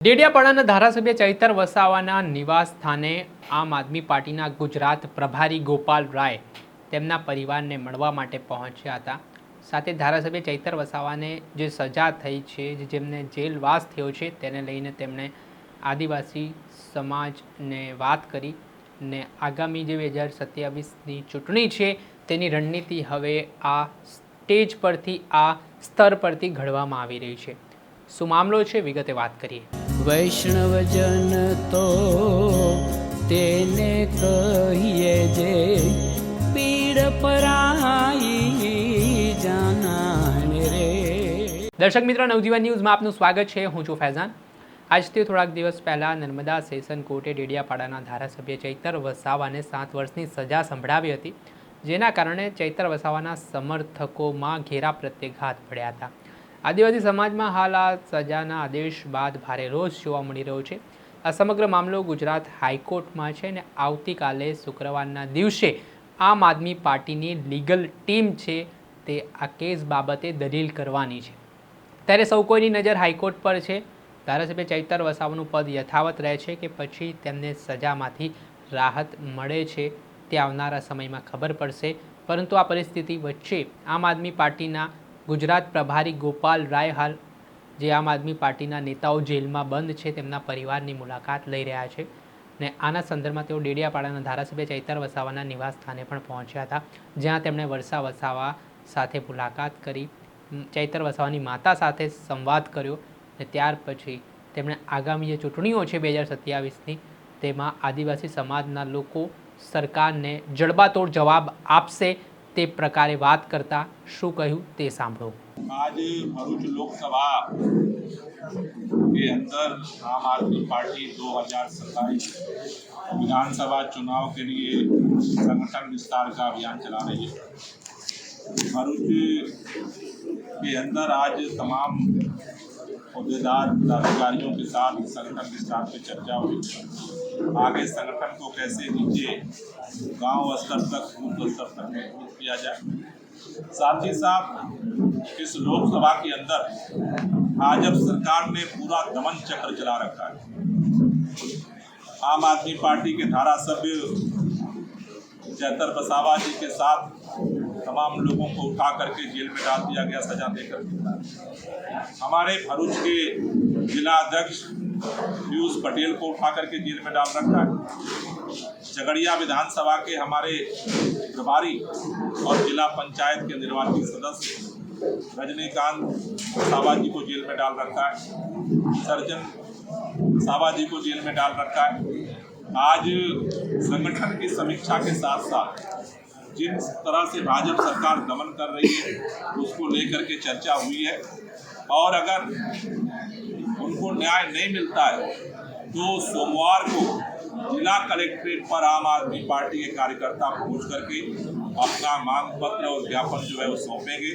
ડેડિયાપાડાના ધારાસભ્ય ચૈતર વસાવાના નિવાસ સ્થાને આમ આદમી પાર્ટીના ગુજરાત પ્રભારી ગોપાલ રાય તેમના પરિવારને મળવા માટે પહોંચ્યા હતા। સાથે ધારાસભ્ય ચૈતર વસાવાને જે સજા થઈ છે, જેમને જેલવાસ થયો છે, તેને લઈને તેમણે આદિવાસી સમાજને વાત કરી ને આગામી જે 2027ની ચૂંટણી છે તેની રણનીતિ હવે આ સ્ટેજ પરથી, આ સ્તર પરથી ઘડવામાં આવી રહી છે। શું મામલો છે, વિગતે વાત કરીએ। વૈષ્ણવજન તો તેને કહીએ જે પીડ પરાઈ જાનાને રે। દર્શક મિત્રો, નવજીવન ન્યૂઝમાં આપનું સ્વાગત છે। હું છું ફૈઝાન। આજથી થોડાક દિવસ પહેલાં નર્મદા સેશન કોર્ટે ડેડિયાપાડાના ધારાસભ્ય ચૈતર વસાવાને 7 વર્ષની સજા સંભળાવી હતી, જેના કારણે ચૈતર વસાવાના સમર્થકોમાં ઘેરા પ્રત્યાઘાત પડ્યા હતા। આદિવાસી સમાજમાં હાલ આ સજાના આદેશ બાદ ભારે રોષ જોવા મળી રહ્યો છે। આ સમગ્ર મામલો ગુજરાત હાઈકોર્ટમાં છે અને આવતીકાલે શુક્રવારના દિવસે આમ આદમી પાર્ટીની લીગલ ટીમ છે તે આ કેસ બાબતે દલીલ કરવાની છે। ત્યારે સૌ કોઈની નજર હાઈકોર્ટ પર છે। ધારાસભ્ય ચૈતર વસાવાનું પદ યથાવત રહે છે કે પછી તેમને સજામાંથી રાહત મળે છે તે આવનારા સમયમાં ખબર પડશે। પરંતુ આ પરિસ્થિતિ વચ્ચે આમ આદમી પાર્ટીના ગુજરાત પ્રભારી ગોપાલ રાય હાલ જે આમ આદમી પાર્ટીના નેતાઓ જેલમાં બંધ છે તેમના પરિવારની મુલાકાત લઈ રહ્યા છે ને આના સંદર્ભમાં તેઓ ડેડિયાપાડાના ધારાસભ્ય ચૈતર વસાવાના નિવાસ સ્થાને પણ પહોંચ્યા હતા, જ્યાં તેમણે વર્ષા વસાવા સાથે મુલાકાત કરી, ચૈતર વસાવાની માતા સાથે સંવાદ કર્યો ને ત્યાર પછી તેમણે આગામી જે ચૂંટણીઓ છે 2027ની તેમાં આદિવાસી સમાજના લોકો સરકારને જડબાતોડ જવાબ આપશે તે પ્રકારે વાત કરતા શું કહ્યું તે સાંભળો। आज भरूच लोकसभा के अंदर आम आदमी पार्टी 2027 विधानसभा चुनाव के लिए संगठन विस्तार का अभियान चला रही है। भरूच के अंदर आज तमाम अहदेदार पदाधिकारियों के साथ संगठन विस्तार पर चर्चा हुई। आगे संगठन को कैसे नीचे गांव स्तर तक, बूथ स्तर तक मजबूत किया जाए। साथ ही साथ इस लोकसभा के अंदर भाजपा सरकार ने पूरा दमन चक्र चला रखा है। आम आदमी पार्टी के धारासभ्य चैतर वसावा जी के साथ तमाम लोगों को उठा करके जेल में डाल दिया गया, सजा देकर। हमारे भरूच के जिला अध्यक्ष पीयूष पटेल को उठा करके जेल में डाल रखा है। झगड़िया विधानसभा के हमारे प्रभारी और जिला पंचायत के निर्वाचित सदस्य रजनीकांत सावा जी को जेल में डाल रखा है। सर्जन सावा जी को जेल में डाल रखा है। आज संगठन की समीक्षा के साथ साथ जिन तरह से भाजपा सरकार दमन कर रही है उसको लेकर के चर्चा हुई है, और अगर उनको न्याय नहीं मिलता है तो सोमवार को जिला कलेक्ट्रेट पर आम आदमी पार्टी के कार्यकर्ता पहुंच करके अपना मांग पत्र और ज्ञापन जो है वो सौंपेंगे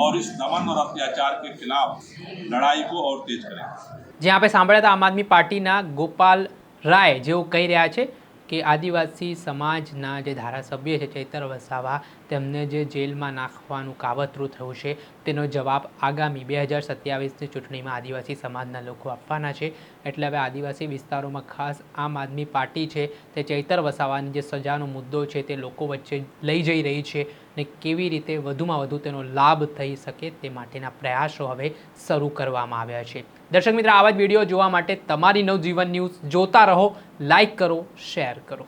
और इस दमन और अत्याचार के खिलाफ लड़ाई को और तेज करेंगे। જ્યાં આપણે સાંભળ્યા હતા આમ આદમી પાર્ટીના ગોપાલ રાય, જેઓ કહી રહ્યા છે કે આદિવાસી સમાજના જે ધારાસભ્ય છે ચૈતર વસાવા, તેમને જે જેલમાં નાખવાનું કાવતરું થયું છે તેનો જવાબ આગામી 2027ની ચૂંટણીમાં આદિવાસી સમાજના લોકો આપવાના છે। એટલે હવે આદિવાસી વિસ્તારોમાં ખાસ આમ આદમી પાર્ટી છે તે ચૈતર વસાવાની જે સજાનો મુદ્દો છે તે લોકો વચ્ચે લઈ જઈ રહી છે ને કેવી રીતે વધુમાં વધુ તેનો લાભ થઈ શકે તે માટેના પ્રયાસો હવે શરૂ કરવામાં આવ્યા છે। દર્શક મિત્રો, આવા જ વિડીયો જોવા માટે તમારી નવજીવન ન્યૂઝ જોતા રહો, લાઇક કરો, શેર કરો।